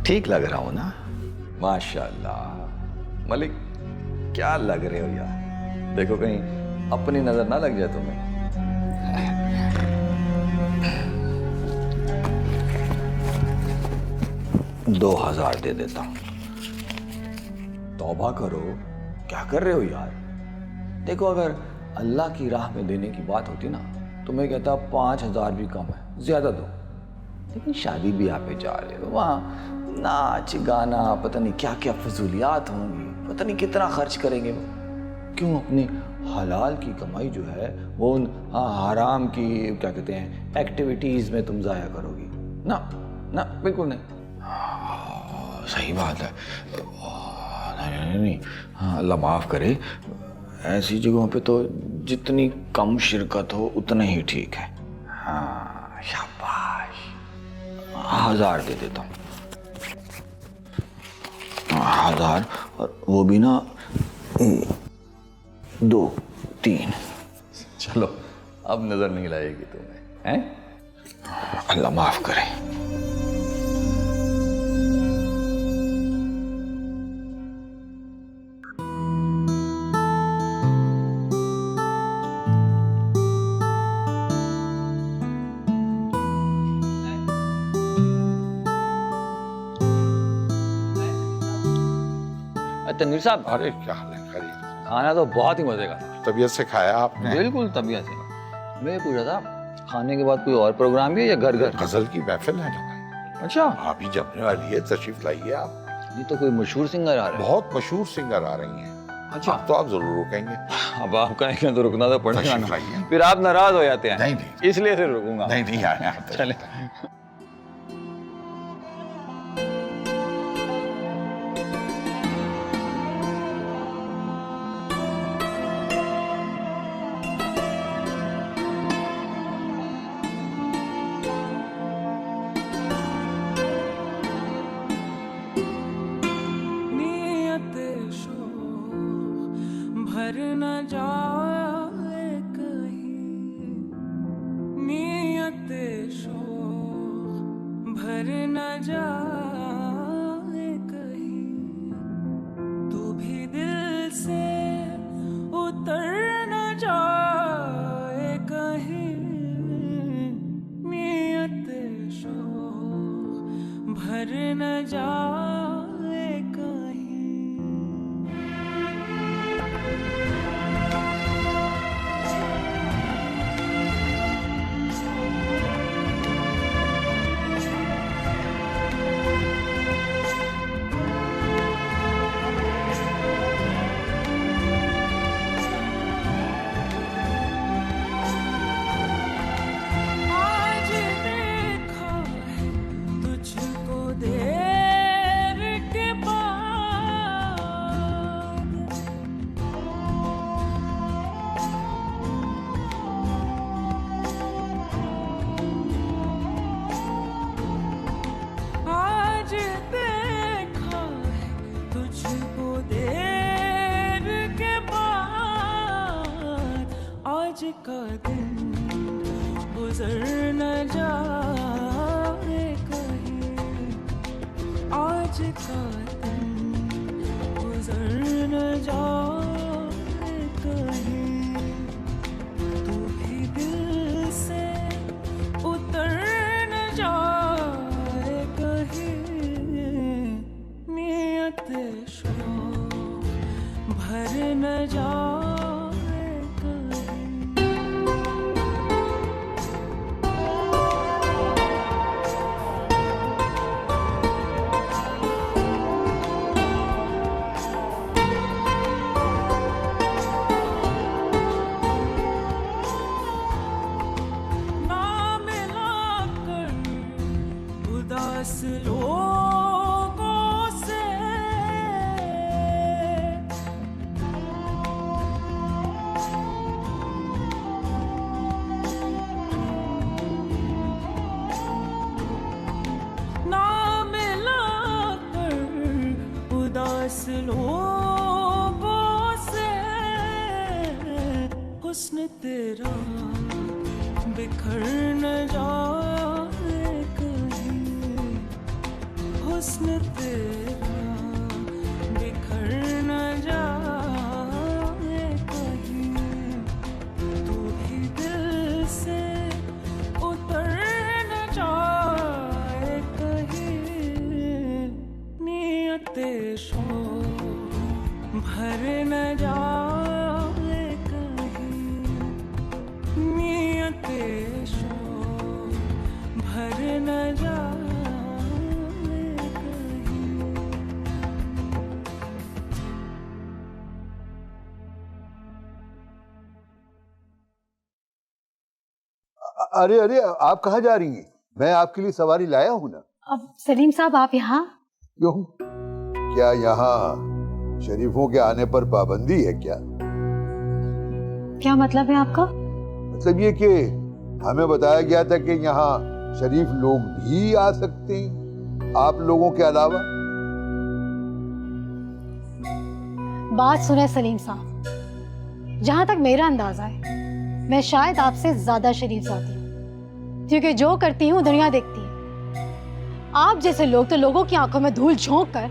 ठीक लग रहा हूं ना? माशाल्लाह मलिक, क्या लग रहे हो यार। देखो कहीं अपनी नजर ना लग जाए तुम्हें। 2000 दे देता हूं। तौबा करो, क्या कर रहे हो यार। देखो अगर अल्लाह की राह में देने की बात होती ना तो मैं कहता 5000 भी कम है, ज्यादा दो। लेकिन शादी ब्याह पे जा रहे हो, वहाँ नाच गाना, पता नहीं क्या क्या फजूलियात होंगी, पता नहीं कितना खर्च करेंगे वो। क्यों अपनी हलाल की कमाई जो है वो उन हराम की क्या कहते हैं एक्टिविटीज में तुम जाया करोगी? ना ना, बिल्कुल नहीं। सही बात है। नहीं, हाँ, अल्लाह माफ़ करे। ऐसी जगहों पे तो जितनी कम शिरकत हो उतना ही ठीक है। हाँ, शाबाश। 1000 दे देता हूँ। 1000, और वो भी ना 2 3। चलो अब नजर नहीं लाएगी तुम्हें, हैं? अल्लाह माफ़ करे। तनवीर साहब, अरे क्या हाल है, खैरियत? खाना तो बहुत ही मजे का था। तबीयत से खाया आपने? बिल्कुल तबीयत से। मैं ये पूछ रहा था, खाने के बाद कोई और प्रोग्राम भी है या घर घर? गजल की महफिल है ना भाई। अच्छा, अभी जमने वाली है, तशरीफ लाइए आप। ये तो कोई मशहूर सिंगर आ रहा है। बहुत मशहूर सिंगर आ रही हैं। अच्छा, अब तो आप जरूर रुकेंगे। अब आप कहेंगे तो रुकना तो पड़ेगा तशरीफ ना। लाइए। फिर आप नाराज हो जाते हैं। नहीं नहीं इसलिए फिर रुकूंगा। नहीं नहीं आया। चले। भर न जाए कहीं, नियत शोख भर न जाए कहीं, तू भी दिल से उतर न जाए कहीं, नियत शोख भर न जाए कहीं। आज देखा है तुझको देर के बाद, आज देखा है तुझको देर के बाद, आज का दिन गुजर न जाए कहीं, आज का दिन गुजर न जाए कहीं, तू भी दिल से उतर न जाए कहीं, नियत शोख भर न जाए कहीं। ना मिला कर उदास लोगों से, ना मिला कर उदास लोगों से, हुस्न तेरा बिखर न जाए कहीं, हुस्न तेरा बिखर न जाए कहीं, तू भी दिल से उतर न जाए कहीं, नियते शोर भर न जाए कहीं, नियते शोर भर न जाए कहीं। अरे अरे, आप कहाँ जा रही हैं? मैं आपके लिए सवारी लाया हूं ना। अब सलीम साहब आप यहाँ? क्यों? क्या यहाँ शरीफों के आने पर पाबंदी है क्या? क्या मतलब है आपका? मतलब ये कि हमें बताया गया था कि यहाँ शरीफ लोग भी आ सकते हैं, आप लोगों के अलावा। बात सुने सलीम साहब, जहां तक मेरा अंदाजा है मैं शायद आपसे ज्यादा शरीफ जाती हूँ, क्योंकि जो करती हूँ दुनिया देखती है। आप जैसे लोग तो लोगों की आंखों में धूल झोंक कर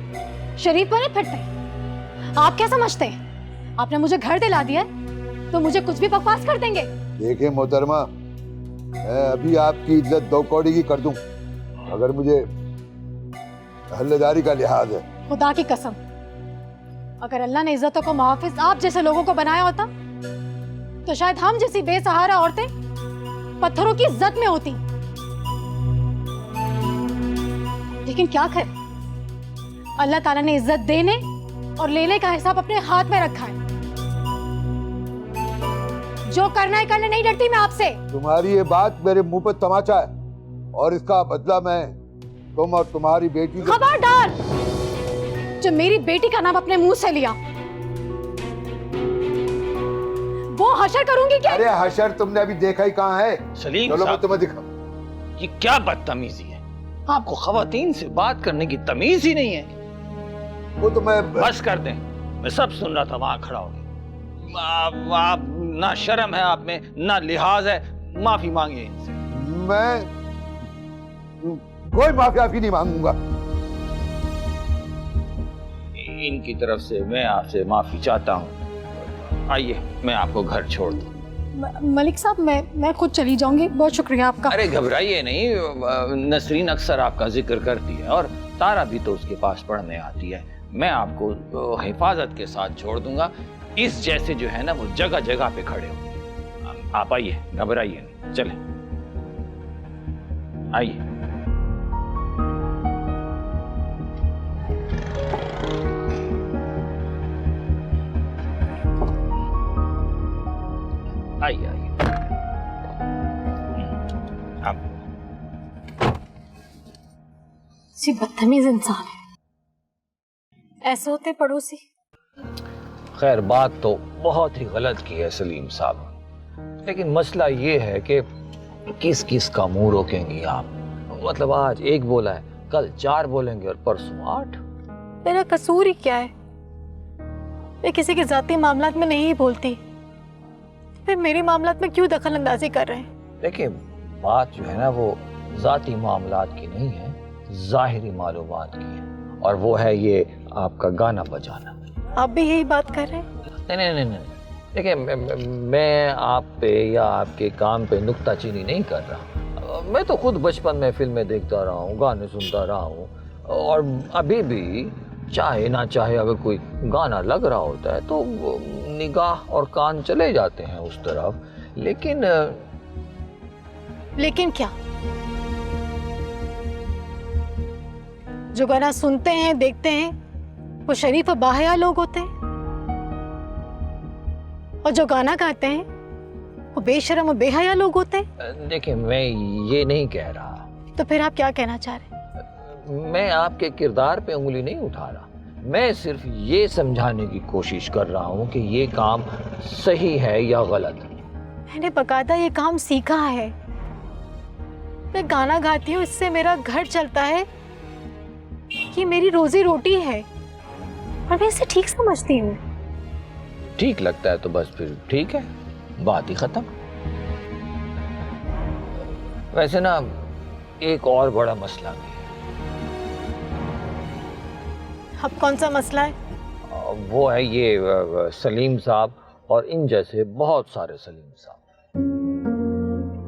शरीफ बने फिरते हैं। आप क्या समझते हैं आपने मुझे घर दिला दिया है तो मुझे कुछ भी बकवास कर देंगे? देखें मोहतरमा, मैं अभी आपकी इज्जत 2 कौड़ी की कर दूं अगर मुझे हल्लेदारी का लिहाज है। खुदा की कसम, अगर अल्लाह ने इज्जतों को मुहाफिज आप जैसे लोगों को बनाया होता तो शायद हम जैसी बेसहारा औरतें पत्थरों की इज्जत में होती। लेकिन क्या करें, अल्लाह ताला ने इज्जत देने और लेने का हिसाब अपने हाथ में रखा है। जो करना है करने नहीं डरती मैं आपसे। तुम्हारी ये बात मेरे मुंह पर तमाचा है और इसका बदला मैं तुम और तुम्हारी बेटी से... खबरदार, जो मेरी बेटी का नाम अपने मुंह से लिया वो हशर करूंगी क्या? अरे हशर तुमने अभी देखा ही कहाँ है? सलीम चलो मैं साहब, तुम्हें दिखाऊं। ये क्या बदतमीजी है? आपको खवातीन से बात करने की तमीज ही नहीं है। वो तो मैं बस कर दें, मैं सब सुन रहा था वहां खड़ा हो। आप ना शर्म है आप में, ना लिहाज है। माफी मांगिए इनसे। मैं कोई माफी आपकी नहीं मांगूंगा। इनकी तरफ से मैं आपसे माफी चाहता हूँ। आइए मैं आपको घर छोड़ दूं। मलिक साहब मैं खुद चली जाऊंगी, बहुत शुक्रिया आपका। अरे घबराइए नहीं, नसरीन अक्सर आपका जिक्र करती है और तारा भी तो उसके पास पढ़ने आती है। मैं आपको हिफाजत के साथ छोड़ दूंगा। इस जैसे जो है ना वो जगह जगह पे खड़े होंगे। आप आइए, घबराइए नहीं, चले आइए। आइए आइए। आप सी बदतमीज इंसान है, ऐसे होते पड़ोसी। खैर बात तो बहुत ही गलत की है सलीम साहब, लेकिन मसला ये है कि किस किस का मुंह रोकेंगी आप। मतलब आज 1 बोला है, कल 4 बोलेंगे और परसों 8। मेरा कसूर ही क्या है? मैं किसी के जाती मामलात में नहीं बोलती, फिर मेरे मामलात में क्यों दखल अंदाजी कर रहे हैं? देखिए बात जो है ना वो जाती मामलात की नहीं है, जाहिरी मालूमात की है, और वो है ये आपका गाना बजाना। आप भी यही बात कर रहे हैं? नहीं नहीं नहीं नहीं, देखिए मैं आप पे या आपके काम पे नुक्ताचीनी नहीं कर रहा। मैं तो खुद बचपन में फिल्में देखता रहा हूँ, गाने सुनता रहा हूँ, और अभी भी चाहे ना चाहे अगर कोई गाना लग रहा होता है तो निगाह और कान चले जाते हैं उस तरफ। लेकिन क्या? जो गाना सुनते हैं देखते हैं वो शरीफ और बाहया लोग होते हैं, और जो गाना गाते हैं वो बेशरम और बेहया लोग होते हैं। देखिए मैं ये नहीं कह रहा। तो फिर आप क्या कहना चाह रहे हैं? मैं आपके किरदार पे उंगली नहीं उठा रहा, मैं सिर्फ ये समझाने की कोशिश कर रहा हूँ कि ये काम सही है या गलत। मैंने बकायदा ये काम सीखा है। मैं गाना गाती हूँ, इससे मेरा घर चलता है, ये मेरी रोजी रोटी है, और मैं इसे ठीक समझती हूँ। ठीक लगता है तो बस फिर ठीक है, बात ही खत्म। वैसे ना एक और बड़ा मसला भी है। अब कौन सा मसला है? वो है ये सलीम साहब और इन जैसे बहुत सारे सलीम साहब।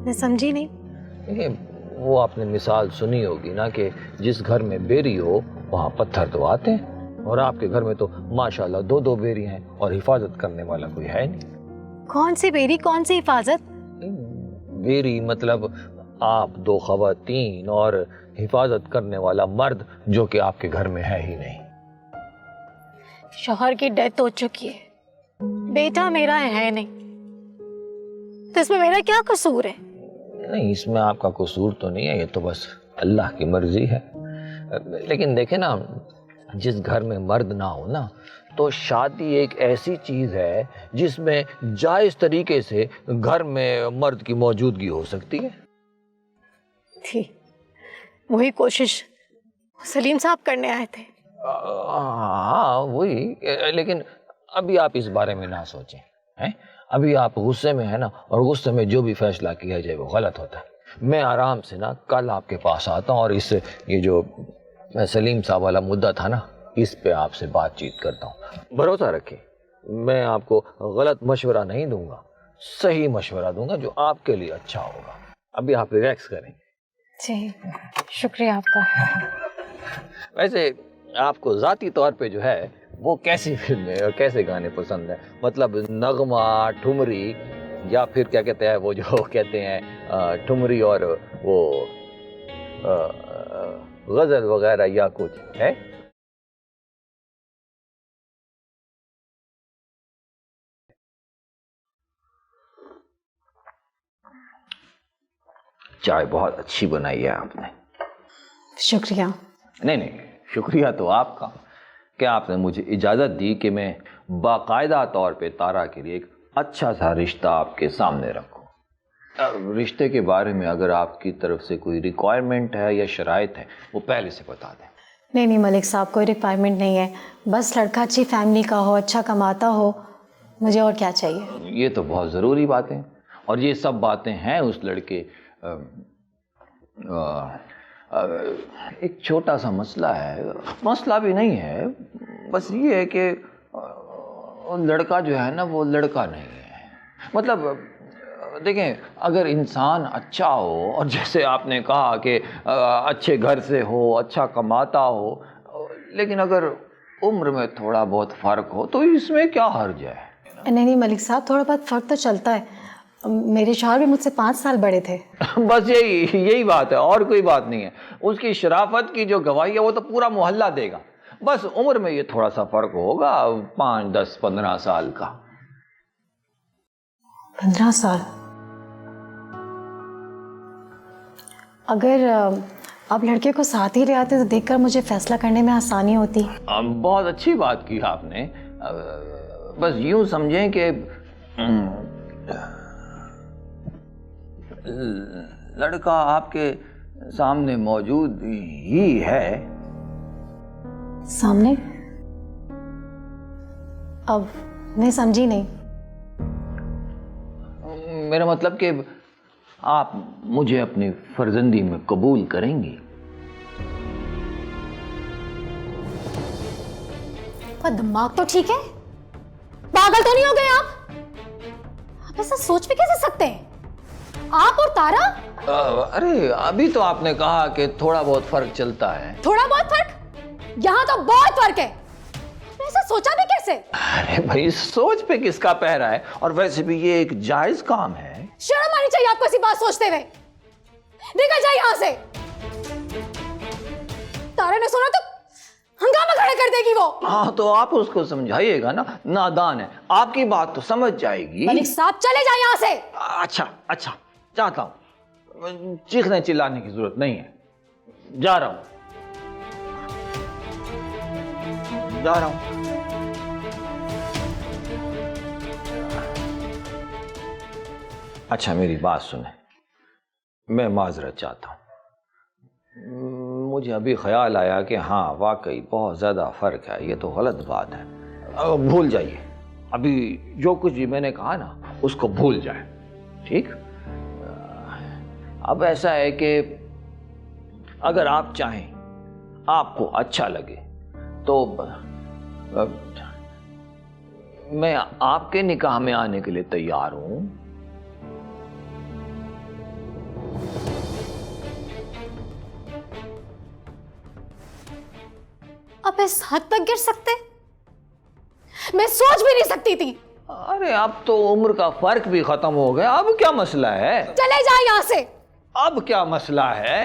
मैं समझी नहीं। देखिए, वो आपने मिसाल सुनी होगी ना कि जिस घर में बेरी हो वहाँ पत्थर तो आते हैं, और आपके घर में तो माशाल्लाह 2-2 बेरी हैं और हिफाजत करने वाला कोई है नहीं। कौन सी बेरी, कौन सी हिफाजत? बेरी मतलब आप 2 खवातीन और हिफाजत करने वाला मर्द, जो कि आपके घर में है ही नहीं। शौहर की डेथ हो चुकी है, बेटा मेरा है नहीं, तो इसमें मेरा क्या कसूर है? नहीं, इसमें आपका कसूर तो नहीं है, ये तो बस अल्लाह की मर्जी है। लेकिन देखे ना, जिस घर में मर्द ना हो ना, तो शादी एक ऐसी चीज है जिसमें जायज तरीके से घर में मर्द की मौजूदगी हो सकती है। थी वही कोशिश सलीम साहब करने आए थे। हाँ वही, लेकिन अभी आप इस बारे में ना सोचें, हैं? अभी आप गुस्से में है ना, और गुस्से में जो भी फैसला किया जाए वो गलत होता है। मैं आराम से ना कल आपके पास आता हूँ और ये जो सलीम साहब वाला मुद्दा था ना, इस पे आपसे बातचीत करता हूँ। भरोसा रखिए, मैं आपको गलत मशवरा नहीं दूंगा, सही मशवरा दूंगा जो आपके लिए अच्छा होगा। अभी आप रिलैक्स करें। जी शुक्रिया आपका। वैसे आपको जाती तौर पे जो है वो कैसी फिल्में और कैसे गाने पसंद है? मतलब नगमा, ठुमरी, या फिर क्या कहते हैं वो जो कहते हैं ठुमरी और वो गजल वगैरह, या कुछ है? चाय बहुत अच्छी बनाई है आपने। शुक्रिया। नहीं नहीं, शुक्रिया तो आपका कि आपने मुझे इजाज़त दी कि मैं बाकायदा तौर पे तारा के लिए एक अच्छा सा रिश्ता आपके सामने रखूं। रिश्ते के बारे में अगर आपकी तरफ से कोई रिक्वायरमेंट है या शराइत है, वो पहले से बता दें। नहीं नहीं मलिक साहब, कोई रिक्वायरमेंट नहीं है, बस लड़का अच्छी फैमिली का हो, अच्छा कमाता हो, मुझे और क्या चाहिए। ये तो बहुत ज़रूरी बातें, और ये सब बातें हैं उस लड़के। एक छोटा सा मसला है, मसला भी नहीं है, बस ये है कि लड़का जो है ना वो लड़का नहीं है। मतलब देखें, अगर इंसान अच्छा हो, और जैसे आपने कहा कि अच्छे घर से हो, अच्छा कमाता हो, लेकिन अगर उम्र में थोड़ा बहुत फ़र्क हो तो इसमें क्या हर्ज है? नहीं नहीं मलिक साहब, थोड़ा बहुत फ़र्क तो चलता है। मेरे शौहर भी मुझसे 5 साल बड़े थे। बस यही बात है, और कोई बात नहीं है। उसकी शराफत की जो गवाही है वो तो पूरा मोहल्ला देगा। बस उम्र में ये थोड़ा सा फर्क होगा, 5, 10, 15 साल का। 15 साल? अगर आप लड़के को साथ ही ले आते तो देखकर मुझे फैसला करने में आसानी होती। बहुत अच्छी बात की आपने। बस यूं समझें कि लड़का आपके सामने मौजूद ही है। सामने? अब मैं समझी नहीं। मेरा मतलब कि आप मुझे अपनी फर्जंदी में कबूल करेंगी? पर दिमाग तो ठीक है, पागल तो नहीं हो गए आप? आप ऐसा सोच भी कैसे सकते हैं? आप और तारा? अरे अभी तो आपने कहा कि थोड़ा बहुत फर्क चलता है। थोड़ा बहुत फर्क? यहाँ तो बहुत फर्क है। आपने ऐसा सोचा भी कैसे? अरे भाई, सोच पे किसका पहरा है, और वैसे भी ये एक जायज काम है। शर्म आनी चाहिए आपको ऐसी बात सोचते हुए। निकल जाइए यहाँ से। तारा ने सुना तो हंगामा खड़ा कर देगी वो। हाँ तो आप उसको समझाइएगा ना, नादान है, आपकी बात तो समझ जाएगी। मलिक साहब चले जाए यहाँ से। अच्छा जाता हूँ, चीखने चिल्लाने की जरूरत नहीं है, जा रहा हूँ। अच्छा मेरी बात सुने, मैं माजरत चाहता हूँ। मुझे अभी ख्याल आया कि हाँ वाकई बहुत ज़्यादा फ़र्क है, ये तो गलत बात है। भूल जाइए, अभी जो कुछ भी मैंने कहा ना उसको भूल जाए, ठीक? अब ऐसा है कि अगर आप चाहें, आपको अच्छा लगे, तो मैं आपके निकाह में आने के लिए तैयार हूं। आप इस हद तक गिर सकते? मैं सोच भी नहीं सकती थी। अरे अब तो उम्र का फर्क भी खत्म हो गया, अब क्या मसला है? चले जाए यहाँ से। अब क्या मसला है?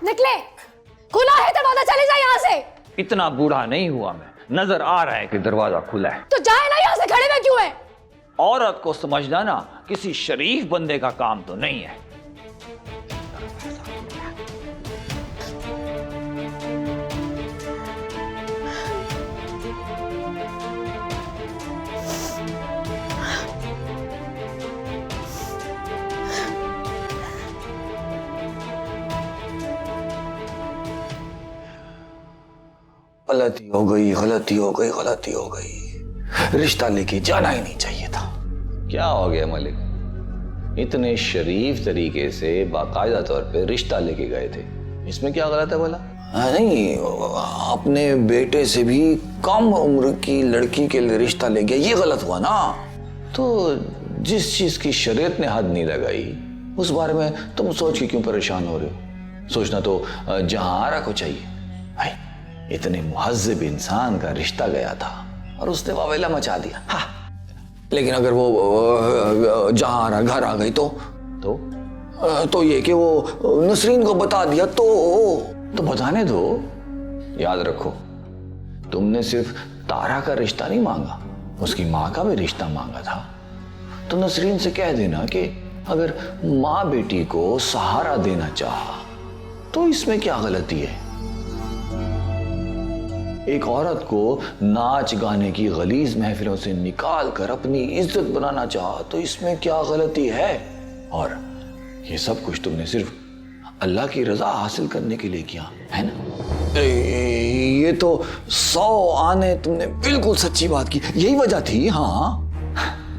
निकले, खुला है दरवाजा, चले जाए यहाँ से। इतना बूढ़ा नहीं हुआ मैं, नजर आ रहा है कि दरवाजा खुला है। तो जाए ना यहाँ से, खड़े में क्यों है? औरत को समझना ना किसी शरीफ बंदे का काम तो नहीं है। गलती हो गई, गलती हो गई, गलती हो गई। रिश्ता लेके जाना ही नहीं चाहिए था। क्या हो गया मलिक? इतने शरीफ तरीके से बाकायदा तौर पे रिश्ता लेके गए थे, इसमें क्या गलत है बोला? नहीं, अपने बेटे से भी कम उम्र की लड़की के लिए रिश्ता ले गया, ये गलत हुआ ना। तो जिस चीज की शरीयत ने हद नहीं लगाई उस बारे में तुम सोच के क्यों परेशान हो रहे हो? सोचना तो जहां को चाहिए। भाई, इतने मुहज्जिब इंसान का रिश्ता गया था और उसने वावेला मचा दिया। हाँ, लेकिन अगर वो जहां घर आ गई तो ये कि वो नसरीन को बता दिया तो बताने दो। याद रखो, तुमने सिर्फ तारा का रिश्ता नहीं मांगा, उसकी माँ का भी रिश्ता मांगा था। तो नसरीन से कह देना कि अगर माँ बेटी को सहारा देना चाहा तो इसमें क्या गलती है? एक औरत को नाच गाने की गलीज महफिलों से निकाल कर अपनी इज्जत बनाना चाहा तो इसमें क्या गलती है? और ये सब कुछ तुमने सिर्फ अल्लाह की रजा हासिल करने के लिए किया है ना? ये तो 100 आने तुमने बिल्कुल सच्ची बात की, यही वजह थी। हाँ,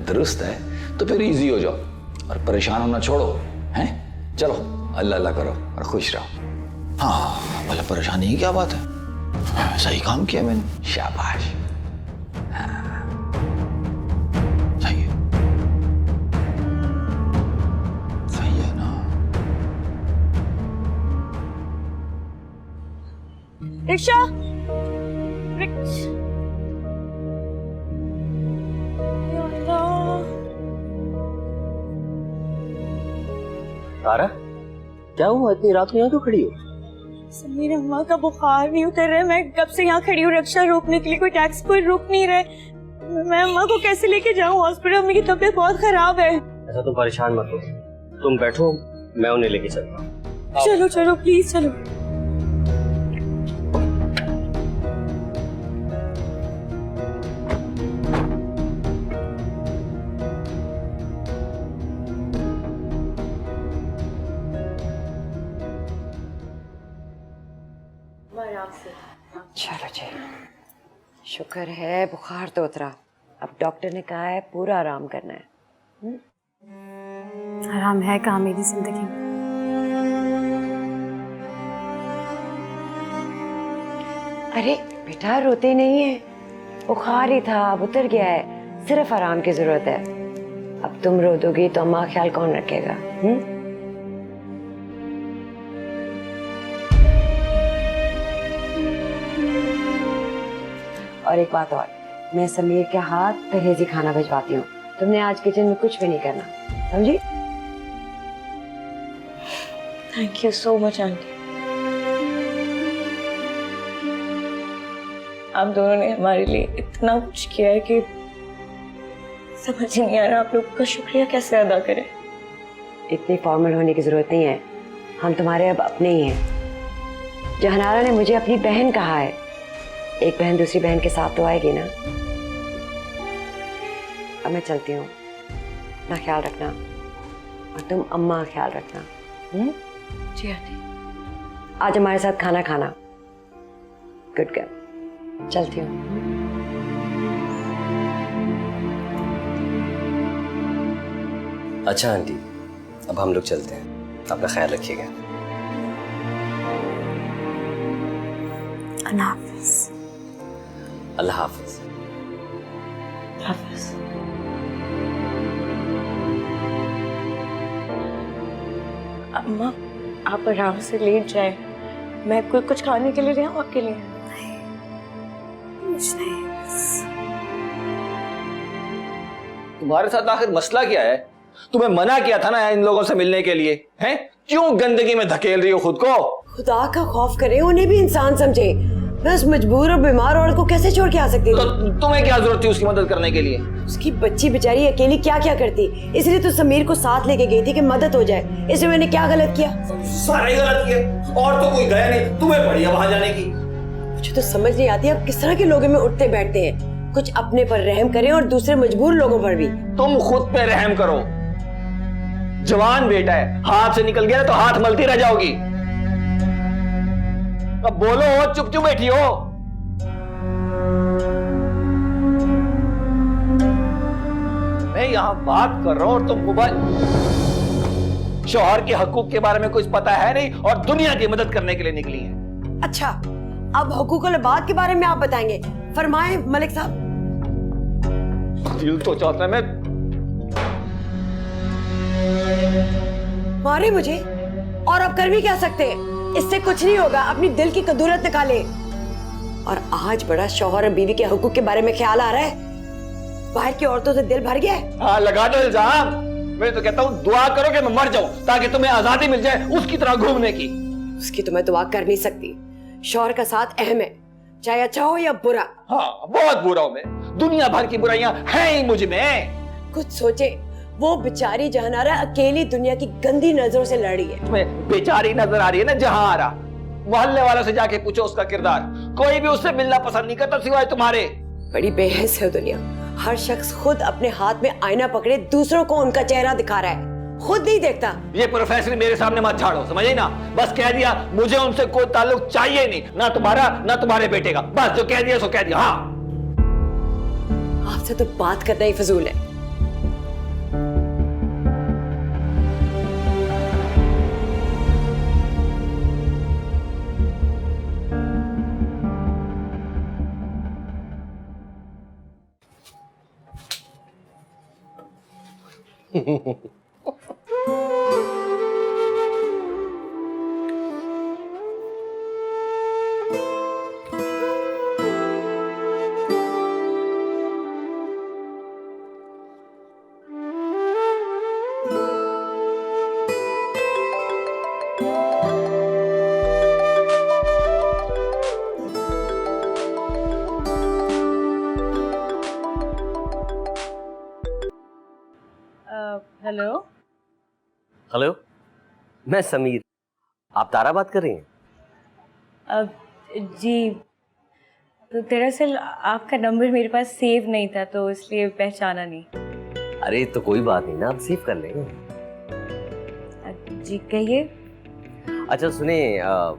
दुरुस्त है। तो फिर इजी हो जाओ और परेशान होना छोड़ो, हैं? चलो अल्लाह अल्लाह करो और खुश रहो। हाँ, भला परेशानी की क्या बात है? सही काम किया मैंने, शाबाश। सही है, सही है ना? रिक्शा, तारा, क्या हुआ? इतनी रात को यहाँ क्यों खड़ी हो? समीर, अम्मा का बुखार नहीं उतर रहा है। मैं कब से यहाँ खड़ी हूँ रिक्शा रोकने के लिए, कोई टैक्सी कोई रुक नहीं रहे। मैं अम्मा को कैसे लेके जाऊँ हॉस्पिटल? अम्मी की तबीयत बहुत खराब है। ऐसा तुम परेशान मत हो, तुम बैठो, मैं उन्हें लेके चलता हूँ। चलो चलो प्लीज चलो। चलो जी, शुक्र है बुखार तो उतरा। अब डॉक्टर ने कहा है पूरा आराम करना है। आराम है कहाँ मेरी जिंदगी में? अरे बेटा, रोते नहीं है, बुखार ही था, अब उतर गया है, सिर्फ आराम की जरूरत है। अब तुम रो दोगी तो अम्मा का ख्याल कौन रखेगा? और एक बात और, मैं समीर के हाथ परहेजी खाना भिजवाती हूँ। तुमने आज किचन में कुछ भी नहीं करना, समझी? Thank you so much aunty. आप दोनों ने हमारे लिए इतना कुछ किया है कि समझ ही नहीं आ रहा आप लोगों का शुक्रिया कैसे अदा करें। इतनी फॉर्मल होने की जरूरत नहीं है, हम तुम्हारे अब अपने ही हैं। जहनारा ने मुझे अपनी बहन कहा है, एक बहन दूसरी बहन के साथ तो आएगी ना। अब मैं चलती हूँ, अपना ख्याल रखना और तुम अम्मा का ख्याल रखना। जी आंटी। आज हमारे साथ खाना खाना। गुड गर्ल, चलती हूँ। अच्छा आंटी, अब हम लोग चलते हैं, अपना ख्याल रखिएगा। अल्लाह हाफिज़। अल्लाह हाफिज। हाफिज। अम्मा आप आराम से लेट जाए, मैं कुछ खाने के लिए ले आऊं आपके लिए? नहीं। तुम्हारे साथ आखिर मसला क्या है? तुम्हें मना किया था ना इन लोगों से मिलने के लिए, हैं? क्यों गंदगी में धकेल रही हो खुद को? खुदा का खौफ करे, उन्हें भी इंसान समझे। मैं उस मजबूर और बीमार औरत को कैसे छोड़ के आ सकती तो थी? तुम्हें क्या जरूरत थी उसकी मदद करने के लिए? उसकी बच्ची बेचारी अकेली क्या क्या करती, इसलिए तो समीर को साथ लेके गई थी कि मदद हो जाए। इसमें मैंने क्या गलत किया? सारा ही गलत किया, और तो कोई गया नहीं, तुम्हें पड़ी है वहां जाने की। मुझे तो समझ नहीं आती आप किस तरह के लोगों में उठते बैठते हैं। कुछ अपने पर रहम करें और दूसरे मजबूर लोगों पर भी। तुम खुद पे रहम करो। जवान बेटा है, हाथ से निकल गया तो हाथ मलती रह जाओगी। अब बोलो, चुप चुप बैठी हो। मैं यहां बात कर रहा हूं और तुम मोबाइल। शौहर के हकूक के बारे में कुछ पता है नहीं और दुनिया की मदद करने के लिए निकली है। अच्छा, अब हुकूकुल बात के बारे में आप बताएंगे। फरमाएं मलिक साहब। दिल तो चाहता है मैं मारे मुझे, और अब कर भी क्या सकते हैं? इससे कुछ नहीं होगा, अपनी दिल की कदूरत निकाले। और आज बड़ा शौहर और बीवी के हुकूक के बारे में ख्याल आ रहा है। बाहर की औरतों से दिल भर गया है। हाँ, लगा दो इल्जाम। मैं तो कहता हूँ दुआ करो कि मैं मर जाऊं ताकि तुम्हें आजादी मिल जाए उसकी तरह घूमने की। उसकी तो मैं दुआ कर नहीं सकती। शौहर का साथ अहम है, चाहे अच्छा हो या बुरा। हाँ, बहुत बुरा हूं मैं। दुनिया भर की बुराइयां हैं ही मुझ में। कुछ सोचे, वो बेचारी जहानारा अकेली दुनिया की गंदी नजरों से लड़ रही है। तुम्हें बेचारी नजर आ रही है ना जहानारा? मोहल्ले वालों से जाके पूछो उसका किरदार। कोई भी उससे मिलना पसंद नहीं करता सिवाय तुम्हारे। बड़ी बेहस है दुनिया। हर शख्स खुद अपने हाथ में आईना पकड़े दूसरों को उनका चेहरा दिखा रहा है, खुद नहीं देखता। ये प्रोफेसर मेरे सामने मत झाड़ो, समझे ना? बस कह दिया, मुझे उनसे कोई ताल्लुक चाहिए नहीं, ना तुम्हारा ना तुम्हारे बेटे का। बस जो कह दिया सो कह दिया। हाँ, आपसे तो बात करना ही फजूल है। हेलो। हेलो, मैं समीर। आप तारा बात कर रही हैं? जी, तो दरअसल आपका नंबर मेरे पास सेव नहीं था तो इसलिए पहचाना नहीं। अरे तो कोई बात नहीं ना, आप सेव कर लेंगे। जी कहिए। अच्छा सुने, आप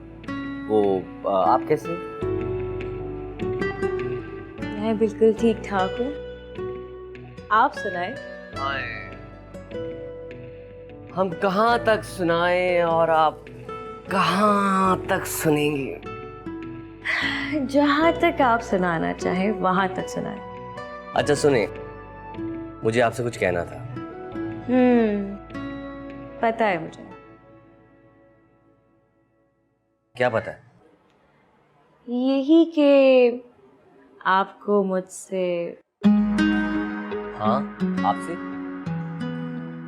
कैसे हैं? मैं बिल्कुल ठीक ठाक हूँ, आप सुनाए। हम कहाँ तक सुनाएं और आप कहाँ तक सुनेंगे? जहाँ तक आप सुनाना चाहे वहां तक सुनाए। अच्छा सुने, मुझे आपसे कुछ कहना था। पता है मुझे। क्या पता है? यही कि आपको मुझसे। हाँ, आपसे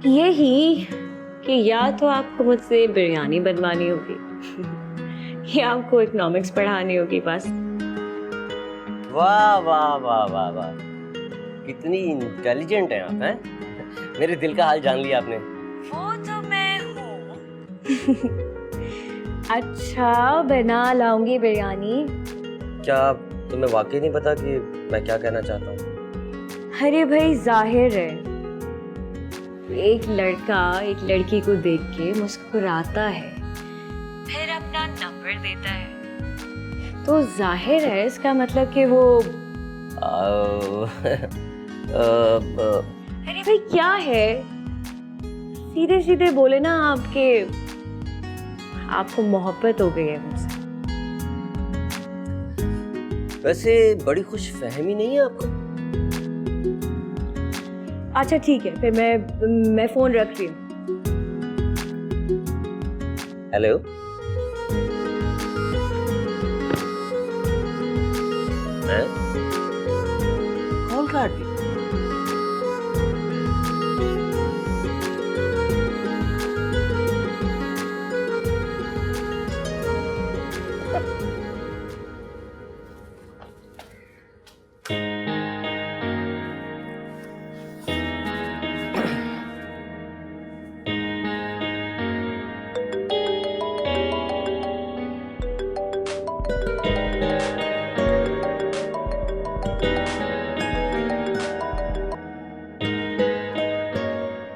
यही कि या तो आपको मुझसे बिरयानी बनवानी होगी या आपको इकोनॉमिक्स पढ़ानी होगी बस। वाह वाह वाह वाह वाह, कितनी इंटेलिजेंट हैं आप, हैं? मेरे दिल का हाल जान लिया आपने। वो तो मैं हूँ। अच्छा, बना लाऊंगी बिरयानी। क्या तुम्हें वाकई नहीं पता कि मैं क्या कहना चाहता हूँ? अरे भाई, जाहिर है एक लड़का एक लड़की को देख के मुस्कुराता है, फिर अपना नंबर देता है, तो जाहिर है इसका मतलब कि वो। अरे भाई क्या है, सीधे सीधे बोले ना आपको मोहब्बत हो गई है मुझसे। वैसे बड़ी खुश फहमी नहीं है आपको? अच्छा ठीक है, फिर मैं फोन रख रही हूँ। हेलो, कॉल काट दी।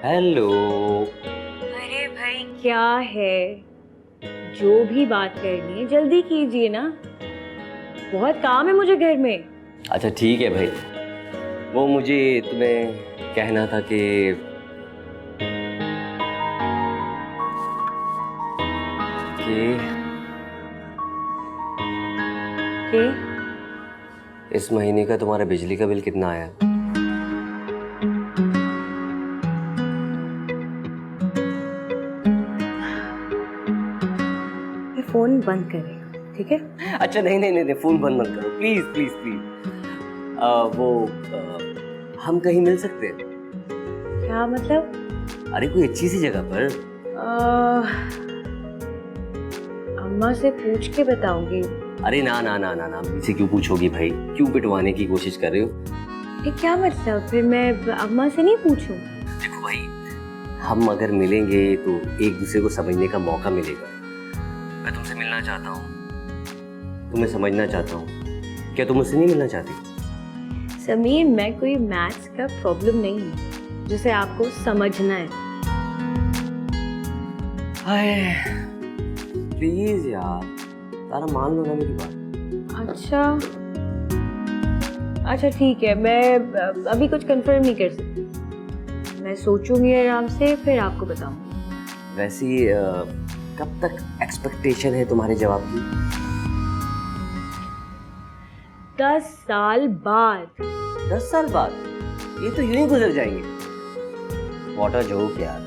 हेलो। अरे भाई क्या है, जो भी बात करनी है जल्दी कीजिए ना, बहुत काम है मुझे घर में। अच्छा ठीक है भाई, वो मुझे तुम्हें कहना था कि इस महीने का तुम्हारा बिजली का बिल कितना आया? फोन बंद करेगा, ठीक है? अच्छा नहीं, फोन बंद मत करो प्लीज प्लीज प्लीज। हम कहीं मिल सकते हैं? क्या मतलब? अरे कोई अच्छी सी जगह पर। अम्मा से पूछ के बताऊंगी। अरे ना ना ना ना ना, मुझसे क्यों पूछोगी भाई, क्यों पिटवाने की कोशिश कर रहे हो? ये क्या मतलब, फिर मैं अम्मा से नहीं पूछूं? देखो भाई, हम अगर मिलेंगे तो एक दूसरे को समझने का मौका मिलेगा। मैं तुमसे मिलना चाहता हूँ, तुम्हें समझना चाहता हूँ, क्या तुम मुझसे नहीं मिलना चाहती? समीर, मैं कोई मैथ्स का प्रॉब्लम नहीं हूँ जिसे आपको समझना है। हाय प्लीज यार, तारा मान लो ना मेरी बात। अच्छा ठीक है, मैं अभी कुछ कंफर्म नहीं कर सकती, मैं सोचूंगी आराम से, फिर आपको बताऊंगी। वैसे कब तक एक्सपेक्टेशन है तुम्हारे जवाब की? 10 साल बाद। 10 साल बाद? ये तो यूं ही गुजर जाएंगे। व्हाट अ जोक यार।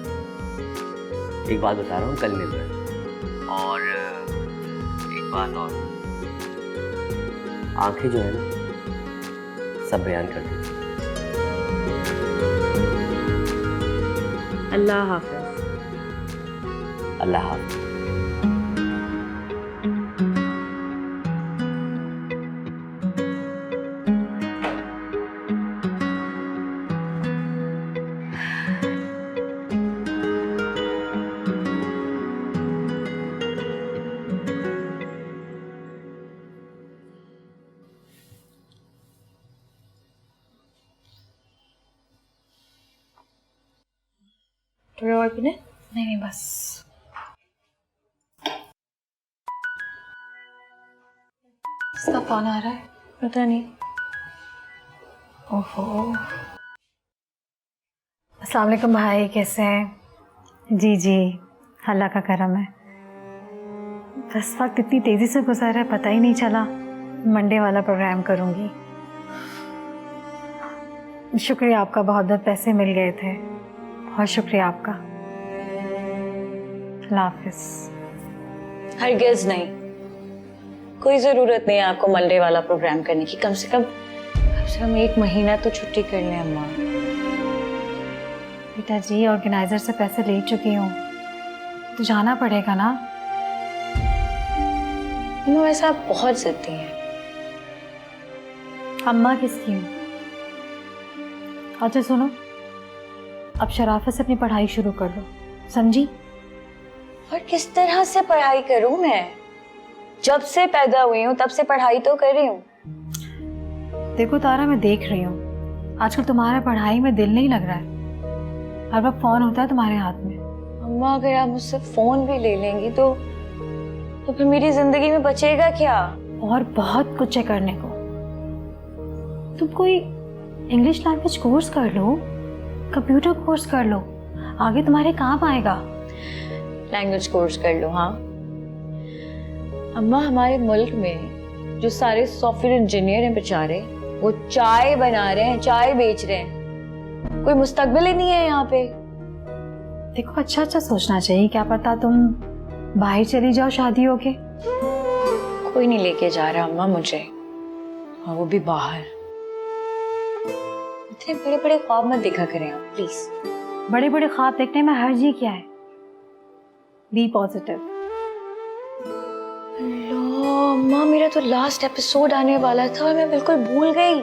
एक बात बता रहा हूँ, कल मिल रहे हैं। और एक बात और, आंखें जो है ना सब बयान कर देती। अल्लाह हाफ़िज़। अल्लाह हाफ़िज़। थोड़ा और पीना? नहीं बस। इसका कौन आ रहा है? पता नहीं। ओहो। अस्सलाम वालेकुम भाई, कैसे हैं? जी अल्लाह का करम है। बस वक्त इतनी तेज़ी से गुजरा है, पता ही नहीं चला। मंडे वाला प्रोग्राम करूँगी। शुक्रिया आपका, बहुत बहुत पैसे मिल गए थे, बहुत शुक्रिया आपका। अल्लाह हाफ़िज़। हरगिज़ नहीं, कोई ज़रूरत नहीं है आपको मंडे वाला प्रोग्राम करने की। कम से कम 1 महीना तो छुट्टी कर लें अम्मा। बेटा जी, ऑर्गेनाइजर से पैसे ले चुकी हूँ, तो जाना पड़ेगा ना। अम्मा वैसे आप बहुत ज़िद्दी हैं। अम्मा किसकी हूँ? अच्छा सुनो, अब शराफत से अपनी पढ़ाई शुरू कर लो, समझी? और किस तरह से पढ़ाई करूं मैं? जब से पैदा हुई हूँ तब से पढ़ाई तो कर रही हूँ। देखो तारा, मैं देख रही हूँ आजकल तुम्हारा पढ़ाई में दिल नहीं लग रहा है, हर वक्त फोन होता है तुम्हारे हाथ में। अम्मा अगर आप मुझसे फोन भी ले लेंगी तो फिर मेरी जिंदगी में बचेगा क्या? और बहुत कुछ है करने को। तुम कोई इंग्लिश लैंग्वेज कोर्स कर लो, कंप्यूटर कोर्स कर लो, आगे तुम्हारे काम आएगा। लैंग्वेज कोर्स कर लो? हाँ अम्मा, हमारे मुल्क में जो सारे सॉफ्टवेयर इंजीनियर हैं बेचारे, वो चाय बना रहे हैं, चाय बेच रहे हैं। कोई मुस्तकबिल ही नहीं है यहाँ पे। देखो अच्छा अच्छा सोचना चाहिए, क्या पता तुम बाहर चली जाओ शादी होके। कोई नहीं लेके जा रहा अम्मा मुझे, और वो भी बाहर। इतने बड़े बड़े ख्वाब मत देखा करें आप प्लीज। बड़े बड़े ख्वाब देखने में हर्ज ही क्या है? B positive. लो अम्मा, मेरा तो लास्ट एपिसोड आने वाला था और मैं बिल्कुल भूल गई।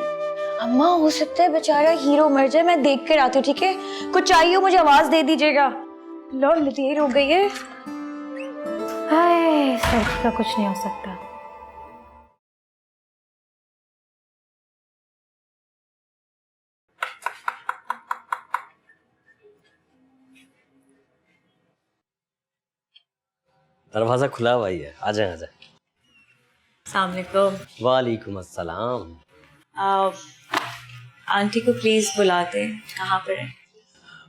अम्मा हो सकता है बेचारा हीरो मर जाए, मैं देख कर आती हूँ, ठीक है? कुछ चाहिए मुझे आवाज दे दीजिएगा। लो देर हो गई है। हाय, इस लड़की का कुछ नहीं हो सकता। दरवाजा खुला हुआ ही है, आ जाए आ जाए। अस्सलाम वालेकुम। वालेकुम अस्सलाम। आंटी को प्लीज बुलाते हैं, कहाँ पर है?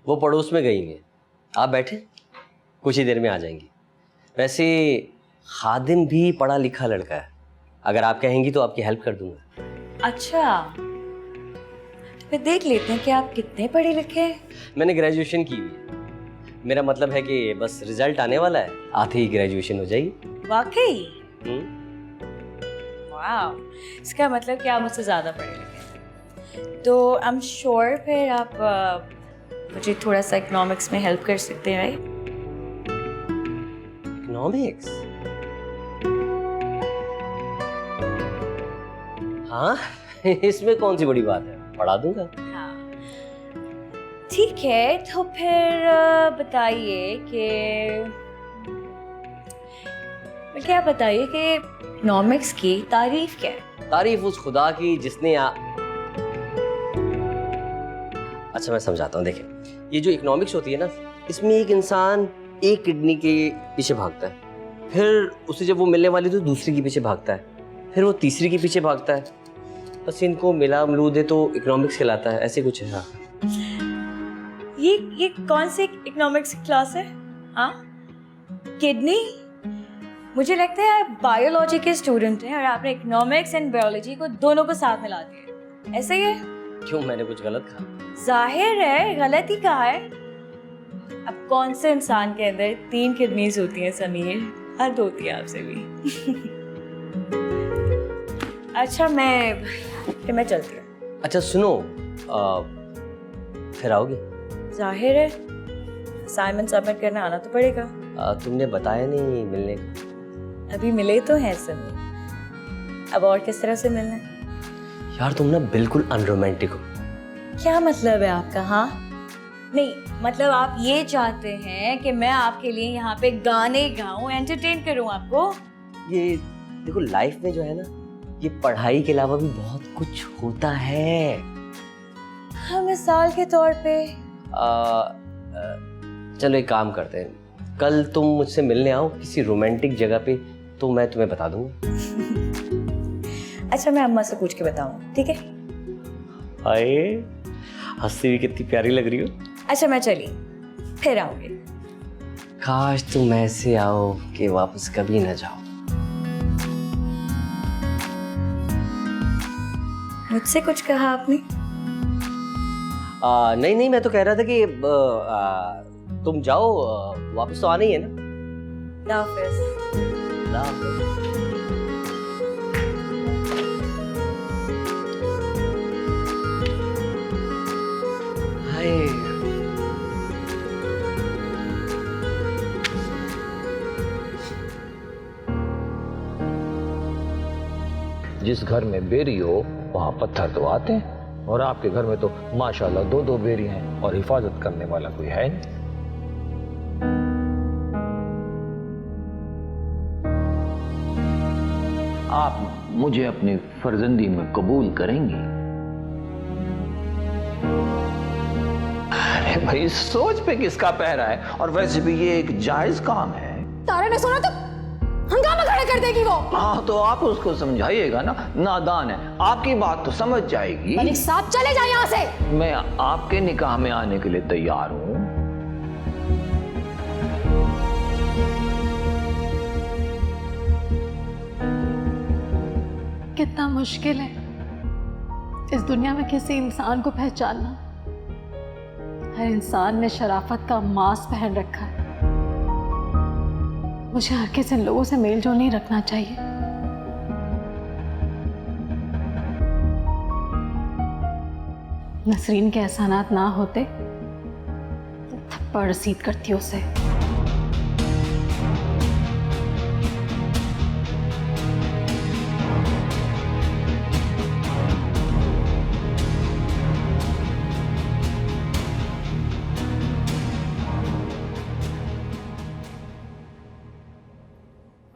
वो पड़ोस में गई हैं, आप बैठे, कुछ ही देर में आ जाएंगी। वैसे खादिम भी पढ़ा लिखा लड़का है, अगर आप कहेंगी तो आपकी हेल्प कर दूंगा। अच्छा, तो फिर देख लेते हैं कि आप कितने पढ़े लिखे हैं। मैंने ग्रेजुएशन की हुई है, मेरा मतलब है कि बस रिजल्ट आने वाला है, आते ही ग्रेजुएशन हो जाएगी। वाकई? वाह, इसका मतलब कि आप मुझसे ज़्यादा पढ़े लिखे हैं। तो आई एम श्योर फिर आप मुझे थोड़ा सा इकोनॉमिक्स में हेल्प कर सकते हैं, राइट? इकोनॉमिक्स? हाँ, इसमें कौन सी बड़ी बात है, पढ़ा दूंगा। हाँ ठीक है, तो फिर बताइए कि क्या बताइए कि इकोनॉमिक्स की तारीफ क्या है? तारीफ उस खुदा की जिसने अच्छा मैं समझाता हूँ। देखें, ये जो इकोनॉमिक्स होती है ना, इसमें एक इंसान एक किडनी के पीछे भागता है, फिर उसे जब वो मिलने वाली तो दूसरी के पीछे भागता है, फिर वो तीसरी के पीछे भागता है, बस इनको मिला अमरूद है तो इकोनॉमिक्स कहलाता है, ऐसे कुछ है। हाँ, ये कौन सी इकोनॉमिक्स क्लास है? हाँ, किडनी? मुझे लगता है आप बायोलॉजी के स्टूडेंट हैं और आपने इकोनॉमिक्स एंड बायोलॉजी को दोनों को साथ मिला दिया, ऐसे ही है? क्यों, मैंने कुछ गलत कहा? जाहिर है गलत ही कहा है। अब कौन से इंसान के अंदर 3 किडनीज होती हैं समीर? हद होती है आपसे भी। अच्छा मैं चलती हूँ। अच्छा सुनो, फिर आओगी? जाहिर है, असाइनमेंट सबमिट करना आना तो पड़ेगा। तुमने बताया नहीं मिलने का। अभी मिले तो हैं समीर, अब और किस तरह से मिलना है? यार तुम ना बिल्कुल अनरोमांटिक हो। क्या मतलब है आपका? हाँ नहीं, मतलब आप ये चाहते हैं कि मैं आपके लिए यहाँ पे गाने गाऊं, एंटरटेन करूं आपको? ये देखो, लाइफ में जो है ना, ये पढ़ाई के अलावा भी बहुत कुछ होता है। हाँ, मिसाल के तौर पे चलो एक काम करते हैं, कल तुम मुझसे मिलने आओ किसी रोमांटिक जगह पे, तो मैं तुम्हें बता दूंगा। अच्छा, मैं अम्मा से पूछ के बताऊं, ठीक है? हाय, हंसती भी कितनी प्यारी लग रही हो। अच्छा मैं चली, फिर आओगे? काश तुम ऐसे आओ कि वापस कभी ना जाओ। मुझसे कुछ कहा आपने? नहीं नहीं, मैं तो कह रहा था कि तुम जाओ, वापस तो आना ही है ना। अल्लाह हाफ़िज़। अल्लाह हाफ़िज़। जिस घर में बेरी हो वहाँ पत्थर तो आते हैं, और आपके घर में तो माशाल्लाह 2-2 बेरी हैं और हिफाजत करने वाला कोई है नहीं। आप मुझे अपनी फर्जंदी में कबूल करेंगी? अरे भाई, सोच पे किसका पहरा है, और वैसे भी ये एक जायज काम है। तारा ने सुना तो हंगामा खड़ा कर देगी वो। हाँ, तो आप उसको समझाइएगा ना, नादान है, आपकी बात तो समझ जाएगी। मलिक साहब चले जाए यहाँ से। मैं आपके निकाह में आने के लिए तैयार हूँ। कितना मुश्किल है इस दुनिया में किसी इंसान को पहचानना। हर इंसान ने शराफत का मास्क पहन रखा है। मुझे हर किसी लोगों से मेल जोल नहीं रखना चाहिए। नसरीन के एहसानात ना होते तो थप्पड़ रसीद करती उसे।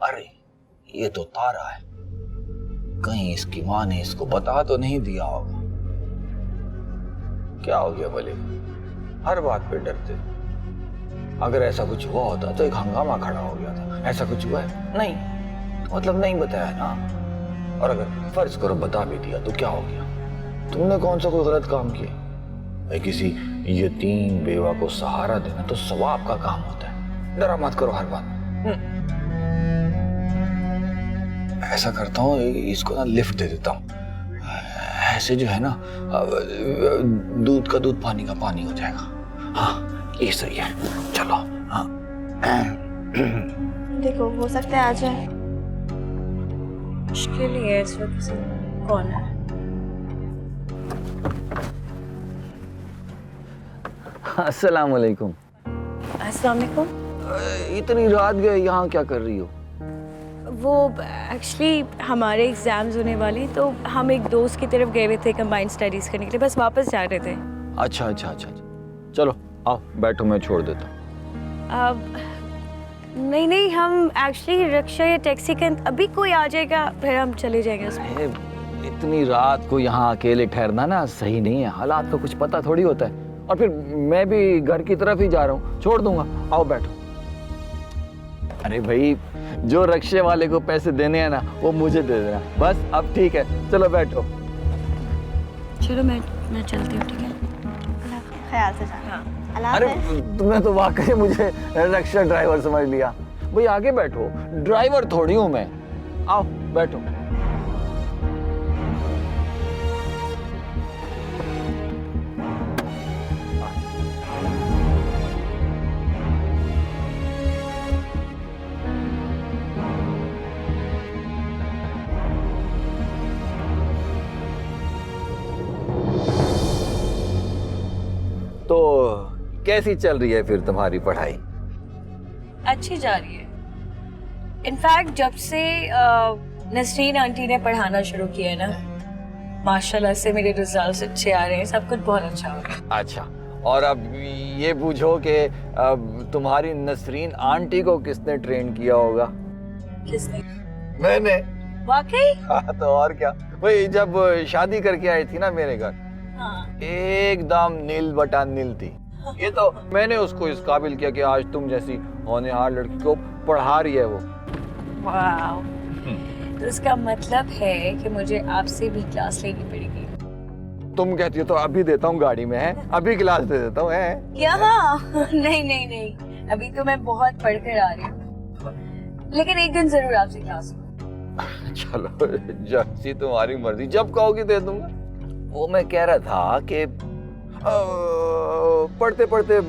अरे ये तो तारा है, कहीं इसकी माँ ने इसको बता तो नहीं दिया होगा। क्या हो गया भले, हर बात पे डरते। अगर ऐसा कुछ हुआ होता तो एक हंगामा खड़ा हो गया था। ऐसा कुछ हुआ है? नहीं, मतलब नहीं बताया ना। और अगर फर्ज करो बता भी दिया तो क्या हो गया? तुमने कौन सा कोई गलत काम किया? भाई किसी यतीम बेवा को सहारा देना तो सवाब का काम होता है। डरा मत करो हर बात। ऐसा करता हूँ, इसको ना लिफ्ट दे देता हूँ। ऐसे जो है ना, दूध का दूध पानी का पानी हो जाएगा। हाँ ये सही है, चलो। हाँ देखो हो सकता है आ जाए। मुश्किल ही है इस वक्त। कौन है? अस्सलाम वालेकुम। अस्सलाम वालेकुम। इतनी रात गए, यहाँ क्या कर रही हो? वो एक्चुअली हमारे एग्जाम्स होने वाले, तो हम एक दोस्त की तरफ गए हुए थे कंबाइंड स्टडीज करने के लिए, बस वापस जा रहे थे। अच्छा अच्छा अच्छा, चलो आओ बैठो, मैं छोड़ देता हूँ। अब नहीं नहीं, हम एक्चुअली रिक्शा या टैक्सी के अभी कोई आ जाएगा फिर हम चले जाएंगे उसमें। इतनी रात को यहाँ अकेले ठहरना ना सही नहीं है। हालात का कुछ पता थोड़ी होता है। और फिर मैं भी घर की तरफ ही जा रहा हूँ, छोड़ दूंगा। आओ बैठो। अरे भाई, जो रिक्शे वाले को पैसे देने हैं ना वो मुझे दे देना बस। अब ठीक है, चलो बैठो। चलो मैं चलती हूँ, ठीक है? ख्याल से जाना। अरे तुमने तो वाकई मुझे रिक्शा ड्राइवर समझ लिया। भाई आगे बैठो, ड्राइवर थोड़ी हूँ मैं। आओ बैठो। तो कैसी चल रही है फिर तुम्हारी पढ़ाई? अच्छी जा रही है। इनफैक्ट जब से नसरीन आंटी ने पढ़ाना शुरू किया है ना, माशाल्लाह से मेरे रिजल्ट्स अच्छे आ रहे हैं, सब कुछ बहुत अच्छा हो रहा है। अच्छा, और अब ये पूछो कि अब तुम्हारी नसरीन आंटी को किसने ट्रेन किया होगा? किसने? मैंने। वाकई? हाँ तो और क्या। भाई जब शादी करके आई थी ना मेरे घर, हाँ। एकदम नील बटा नील थी। ये तो मैंने उसको इस काबिल किया कि आज तुम जैसी होनहार लड़की को पढ़ा रही है वो। वाव। तो इसका मतलब है कि मुझे आपसे भी क्लास लेनी पड़ेगी। तुम कहती हो तो अभी देता हूँ, गाड़ी में है, अभी क्लास दे देता हूँ। है यहाँ? नहीं नहीं नहीं, अभी तो मैं बहुत पढ़ कर आ रही हूँ, लेकिन एक दिन जरूर आपसे क्लास लूंगी। चलो जैसी तुम्हारी मर्जी, जब कहोगी दे दूंगा। वो मैं कह रहा था कि पढ़ते पढ़ते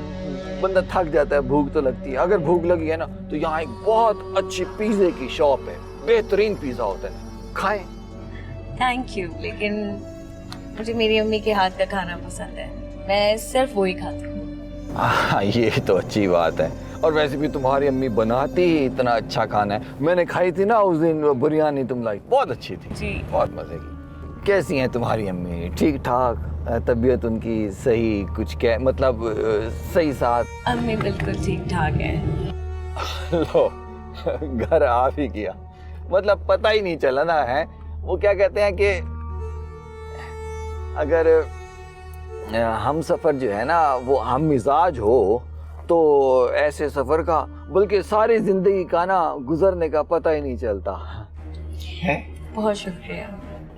बंदा थक जाता है, भूख तो लगती है। अगर भूख लगी है ना तो यहाँ एक बहुत अच्छी पिज्जे की शॉप है, बेहतरीन पिज्जा होता है, खाएं। थैंक यू, लेकिन मुझे मेरी अम्मी के हाथ का खाना पसंद है, मैं सिर्फ वही खाती हूँ। ये तो अच्छी बात है। और वैसे भी तुम्हारी अम्मी बनाती ही इतना अच्छा खाना है। मैंने खाई थी ना उस दिन बिरयानी तुम लाई, बहुत अच्छी थी जी, बहुत मजे की। कैसी हैं तुम्हारी अम्मी? ठीक ठाक? तबीयत उनकी सही? कुछ क्या मतलब सही साथ? अम्मी बिल्कुल ठीक ठाक है। लो घर आ भी गया, मतलब पता ही नहीं चला ना। है वो क्या कहते हैं कि अगर हम सफर जो है ना वो हम मिजाज हो तो ऐसे सफर का, बल्कि सारी जिंदगी का ना गुजरने का पता ही नहीं चलता है। बहुत शुक्रिया।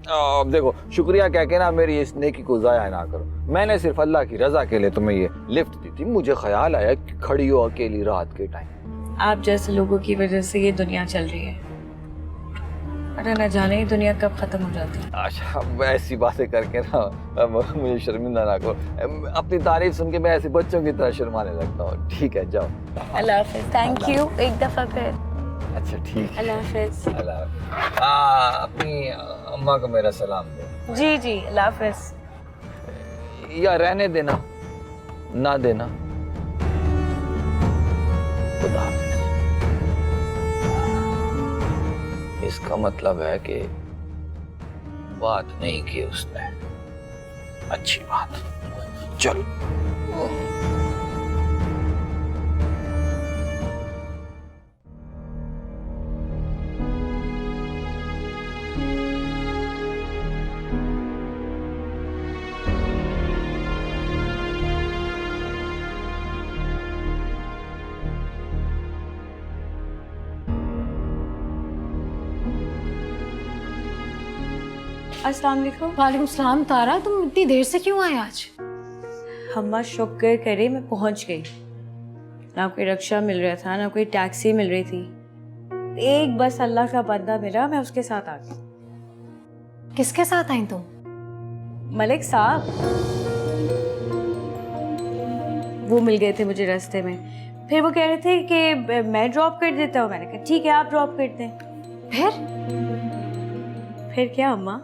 अब देखो, शुक्रिया कह के ना मेरी इस नेकी को जाया ना करो। मैंने सिर्फ अल्लाह की रजा के लिए तुम्हें ये लिफ्ट दी थी। मुझे ख्याल आया कि खड़ी हो अकेली रात के टाइम। आप जैसे लोगों की वजह से ये दुनिया चल रही है। अरे न जाने ही दुनिया कब खत्म हो जाती है। अच्छा, अब ऐसी बातें करके ना अब मुझे शर्मिंदा ना करो। अपनी तारीफ सुन के मैं ऐसे बच्चों की तरह शर्माने लगता हूँ। ठीक है, जाओ। अल्लाह हाफिज। थैंक यू एक दफा फिर। अच्छा ठीक है। अल्लाह हाफिज। अल्लाह हाफिज। अपनी अम्मा को मेरा सलाम दो। जी जी, अल्लाह हाफिज। या रहने देना, ना देना। खुदा हाफिज। इसका मतलब है कि बात नहीं की उसने। अच्छी बात। चलो। अस्सलाम वालेकुम। वालेकुम सलाम। तारा, तुम इतनी देर से क्यों आए आज? अम्मा शुक्र करे मैं पहुंच गई। ना कोई रिक्शा मिल रहा था, ना कोई टैक्सी मिल रही थी। एक बस अल्लाह का बंदा मिला, मैं उसके साथ आ गई। किसके साथ आई तुम? मलिक साहब, वो मिल गए थे मुझे रास्ते में। फिर वो कह रहे थे कि मैं ड्रॉप कर देता हूँ। मैंने कहा ठीक है, आप ड्रॉप कर दें। फिर क्या अम्मा?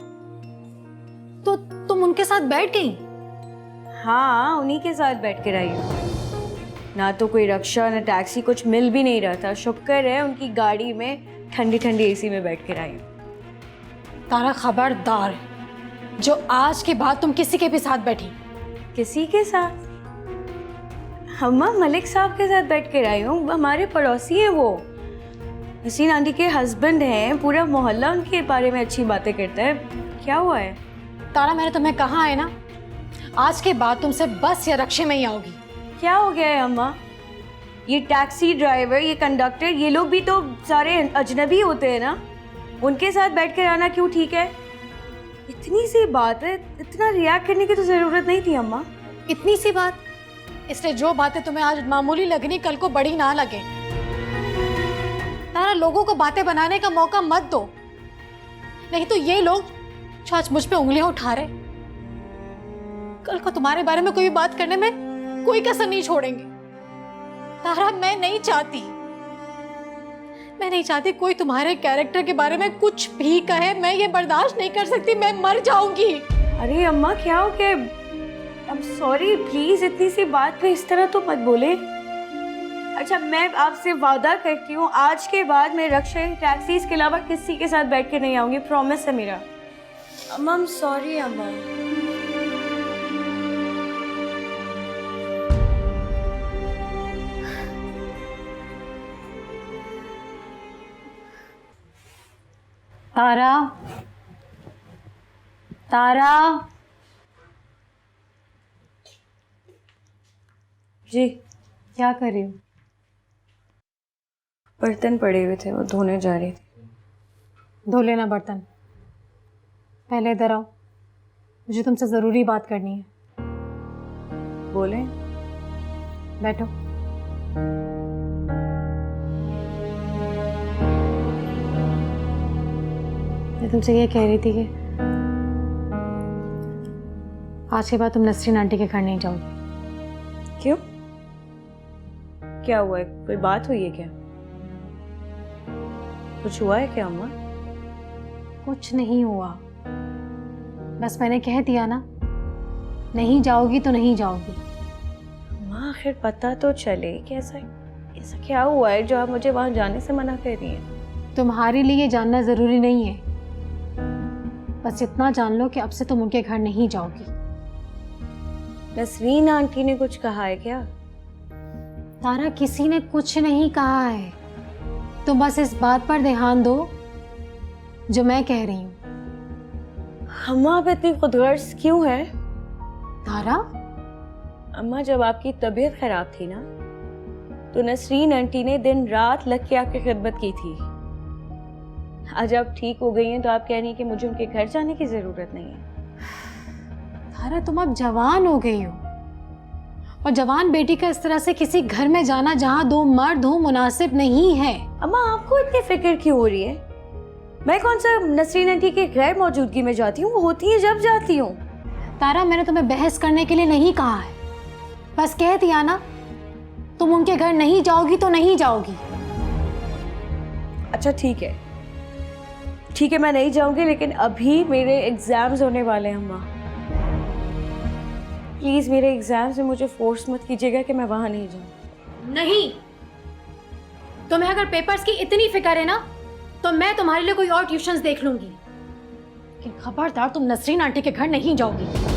तो तुम उनके साथ बैठ गई? हाँ, उन्हीं के साथ बैठ कर आई हूँ। ना तो कोई रिक्शा ना टैक्सी, कुछ मिल भी नहीं रहा था। शुक्र है उनकी गाड़ी में ठंडी ठंडी एसी में बैठ कर आई हूँ। तारा खबरदार, जो आज के बाद तुम किसी के भी साथ बैठी। किसी के साथ? अम्मा, मलिक साहब के साथ बैठ कर आई हूँ। हमारे पड़ोसी हैं वो। नसीन आंटी के हस्बैंड हैं। पूरा मोहल्ला उनके बारे में अच्छी बातें करता है। क्या हुआ है? तारा, मैंने तुम्हें कहा है ना, आज के बाद तुमसे बस या रक्षे में ही आओगी। क्या हो गया है अम्मा? ये टैक्सी ड्राइवर, ये कंडक्टर, ये लोग भी तो सारे अजनबी होते हैं ना। उनके साथ बैठकर आना क्यों ठीक है? इतनी सी बात है, इतना रिएक्ट करने की तो जरूरत नहीं थी अम्मा। इतनी सी बात? इसलिए जो बातें तुम्हें आज मामूली लगनी, कल को बड़ी ना लगे। तारा, लोगों को बातें बनाने का मौका मत दो, नहीं तो ये लोग जो आज मुझ पे उंगलियां उठा रहे, कल को तुम्हारे बारे में कोई भी बात करने में कोई कसर नहीं छोड़ेंगे। तारा, मैं नहीं चाहती कोई तुम्हारे कैरेक्टर के बारे में कुछ भी कहे। मैं ये बर्दाश्त नहीं कर सकती, मैं मर जाऊंगी। अरे अम्मा, क्या हो गया? I'm सॉरी, प्लीज इतनी सी बात पे इस तरह तो मत बोले। अच्छा, मैं आपसे वादा करती हूँ, आज के बाद मैं रिक्शा टैक्सी के अलावा किसी के साथ बैठ के नहीं आऊंगी। प्रॉमिस है मेरा। अम्मा, I'm सॉरी अम्मा। तारा, तारा। जी, क्या कर रही हो? बर्तन पड़े हुए थे, वो धोने जा रही थी। धो लेना बर्तन। पहले इधर आओ, मुझे तुमसे ज़रूरी बात करनी है। बोले। बैठो। मैं तुमसे ये कह रही थी कि आज के बाद तुम नसरीन आंटी के घर नहीं जाओगी। क्यों? क्या हुआ है? कोई बात हुई है क्या? कुछ हुआ है क्या अम्मा? कुछ नहीं हुआ, बस मैंने कह दिया ना, नहीं जाओगी तो नहीं जाओगी। अम्मा, आखिर पता तो चले कैसा ऐसा क्या हुआ है जो आप मुझे वहां जाने से मना कर रही हैं? तुम्हारे लिए जानना जरूरी नहीं है, बस इतना जान लो कि अब से तुम उनके घर नहीं जाओगी। नसरीन आंटी ने कुछ कहा है क्या? तारा, किसी ने कुछ नहीं कहा है। तुम बस इस बात पर ध्यान दो जो मैं कह रही हूँ। अम्मा, आप इतनी खुदगर्ज क्यों है? तारा, अम्मा, जब आपकी तबीयत खराब थी ना, तो नसरीन आंटी ने दिन रात लग के आपकी खिदमत की थी। आज आप ठीक हो गई हैं तो आप कह रही हैं कि मुझे उनके घर जाने की जरूरत नहीं है। तारा, तुम अब जवान हो गई हो, और जवान बेटी का इस तरह से किसी घर में जाना जहां दो मर्द हो मुनासिब नहीं है। अम्मा, आपको इतनी फिक्र क्यों हो रही है? मैं कौन सा नसरीन आंटी के गैर मौजूदगी में जाती हूँ, वो होती है जब जाती हूँ। तारा, मैंने तुम्हें बहस करने के लिए नहीं कहा है, बस कह दिया ना, तुम उनके घर नहीं जाओगी तो नहीं जाओगी। अच्छा ठीक है, ठीक है, मैं नहीं जाऊंगी, लेकिन अभी मेरे एग्जाम्स होने वाले हैं अम्मा। प्लीज मेरे एग्जाम्स में मुझे फोर्स मत कीजिएगा कि मैं वहां नहीं जाऊं। नहीं, तुम्हें अगर पेपर्स की इतनी फिक्र है ना, तो मैं तुम्हारे लिए कोई और ट्यूशंस देख लूंगी, लेकिन खबरदार तुम नसरीन आंटी के घर नहीं जाओगी।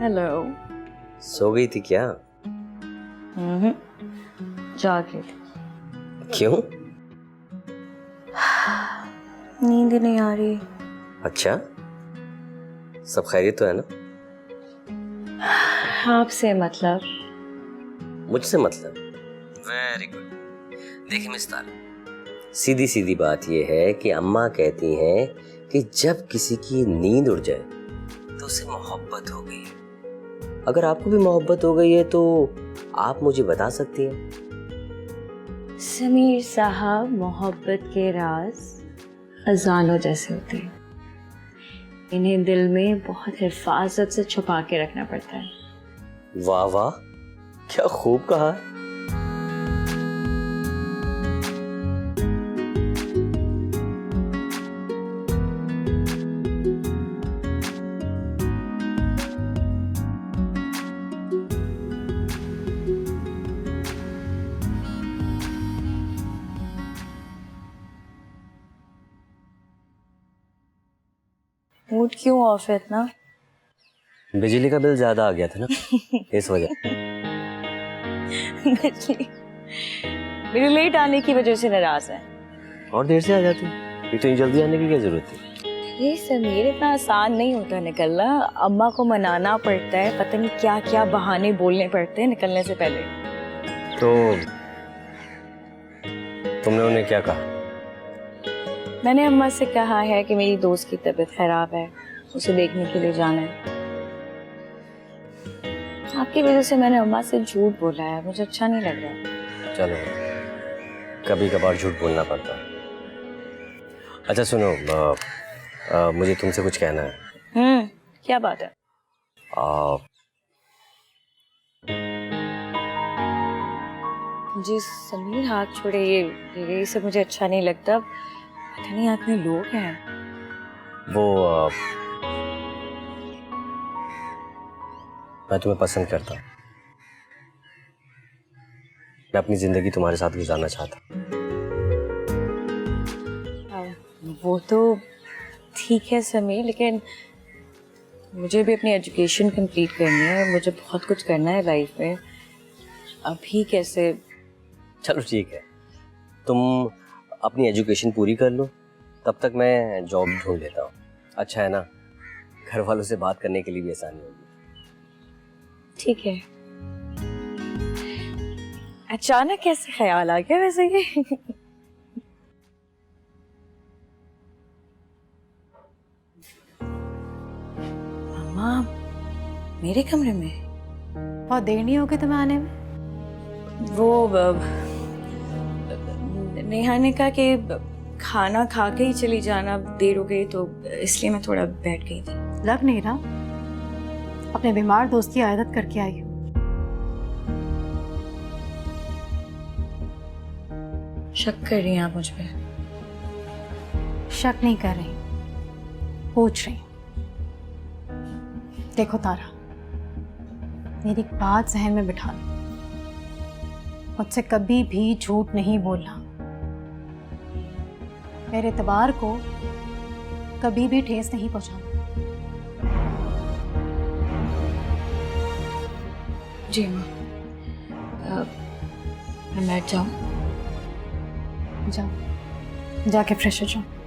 हेलो। सो गई थी क्या? जाके। क्यों? नींद ही नहीं आ रही। अच्छा, सब खैरियत तो है ना? आपसे मतलब? मुझसे मतलब? Very good. देखिए मिस तारा, सीधी सीधी बात यह है कि अम्मा कहती हैं कि जब किसी की नींद उड़ जाए तो उसे मोहब्बत हो गई है। अगर आपको भी मोहब्बत हो गई है तो आप मुझे बता सकती हैं। समीर साहब, मोहब्बत के राज खजानों जैसे होते हैं, इन्हें दिल में बहुत हिफाजत से छुपा के रखना पड़ता है। वाह वाह, क्या खूब कहा। मूड क्यों ऑफ है इतना? बिजली का बिल ज्यादा आ गया था ना, इस वजह। मेरे लेट आने की वजह से नाराज है। और देर से आ जाती, इतनी जल्दी आने की क्या जरूरत थी? ये समीर, इतना आसान नहीं होता निकलना। अम्मा को मनाना पड़ता है, पता नहीं क्या क्या बहाने बोलने पड़ते हैं निकलने से पहले। तो तुमने उन्हें क्या कहा? मैंने अम्मा से कहा है कि मेरी दोस्त की तबीयत खराब है, उसे देखने के लिए जाना है। आपकी वजह से मैंने अम्मा से झूठ बोला है, मुझे अच्छा नहीं लग रहा। चलो, कभी कभार झूठ बोलना पड़ता है। अच्छा सुनो, मुझे तुमसे कुछ कहना है। क्या बात है? जी समीर, हाथ छोड़े, ये सब मुझे अच्छा नहीं लगता। पता नहीं हाथ में लोग हैं। वो मैं तुम्हें पसंद करता हूँ। मैं अपनी जिंदगी तुम्हारे साथ गुजारना चाहता हूँ। वो तो ठीक है समीर, लेकिन मुझे भी अपनी एजुकेशन कंप्लीट करनी है, मुझे बहुत कुछ करना है लाइफ में। अभी कैसे? चलो ठीक है, तुम अपनी एजुकेशन पूरी कर लो, तब तक मैं जॉब ढूंढ लेता हूँ। अच्छा है ना, घर वालों से बात करने के लिए भी आसानी होगी। ठीक है। अचानक कैसे ख्याल आ गया वैसे ये? मम्मा, मेरे कमरे में? बहुत देर नहीं होगी तुम्हें आने में? वो नेहा ने कहा कि खाना खा के ही चली जाना, देर हो गई तो इसलिए मैं थोड़ा बैठ गई थी। लग नहीं रहा अपने बीमार दोस्त की आदत करके आई हो। शक कर रही हैं आप मुझ पे? शक नहीं कर रही, पूछ रही। देखो तारा, मेरी एक बात जहन में बिठा लो, मुझसे कभी भी झूठ नहीं बोलना। मेरे एतबार को कभी भी ठेस नहीं पहुंचाना। जी माँ। मैं बैठ जाऊँ? जाओ, जाके फ्रेश हो जाओ।